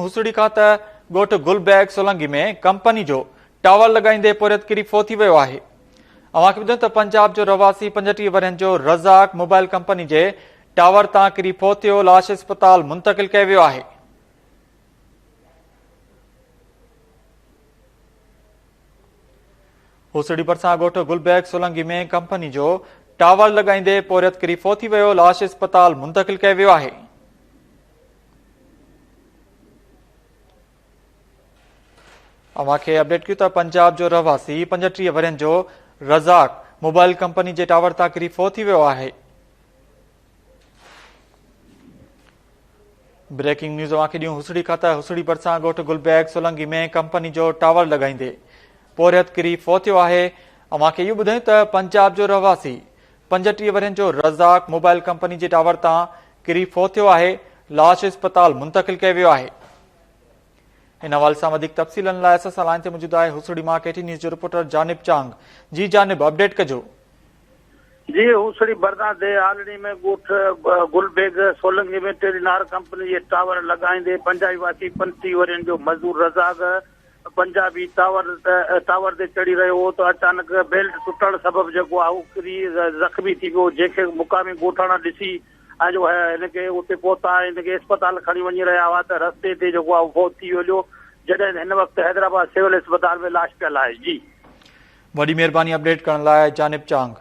हुसड़ी खां त ॻोठ गुलबैग सोलंगी में कंपनी जो टावर लॻाईंदे पोरियत किरी फो थी वियो आहे। अव्हांखे ॿुधायूं त पंजाब जो रवासी 35 वरनि जो रज़ाक मोबाइल कंपनी जे टावर तां किरी फो थियो, लाश अस्पताल मुंतक़िल कयो वियो आहे। हुसड़ी भरिसां ॻोठ गुलबैग सोलंगी में कंपनी जो टावर लॻाईंदे पोरियत किरी फो थी वियो, लाश अस्पताल मुंतक़िल कयो वियो आहे। अव्हांखे अपडेट कयूं त पंजाब जो रवासी 35 वरनि जो रज़ाक मोबाइल कंपनी जे टावर तां किरी फो थी वियो आहे। ब्रेकिंग न्यूज़ अव्हांखे ॾियूं हुसड़ी खां त हुसड़ी भरिसां ॻोठ गुलबैग सोलंगी में कंपनी जो टावर लॻाईंदे पोरियत किरी फो थियो आहे। अव्हांखे इहो ॿुधायूं त पंजाब जो रवासी 35 वरनि जो रज़ाक मोबाइल कंपनी जे टावर तां किरी फो थियो आहे, लाश अस्पताल मुंतक़िल कयो वियो आहे। इन हवाले सां वधीक तफ़सीलनि लाइ असां सां लाइन ते मौजूद आहे हुसड़ी मां केटी न्यूज़ जो रिपोर्टर जानिब चांग। जी जानिब, अपडेट कजो। जी, हुसड़ी बरदादे आलड़ी में ॻोठ गुलबैग सोलंगी में टेलीनार कंपनी जे टावर लॻाईंदे पंजाबी वासी 35 वरनि जो मज़दूर रज़ाक पंजाबी टावर ते चढ़ी रहियो हो त अचानक बेल्ट टुटण सबबि जेको आहे उहो किरी ज़ख़्मी थी वियो, जंहिंखे मुक़ामी ॻोठाणा ॾिसी ऐं जो है हिनखे उते पहुता हिनखे अस्पताल खणी वञी रहिया हुआ त रस्ते ते जेको आहे फौत थी वियो, जॾहिं हिन वक़्तु हैदराबाद सिविल अस्पताल में लाश पियल आहे। जी, वॾी महिरबानी अपडेट करण लाइ जानिब चांग।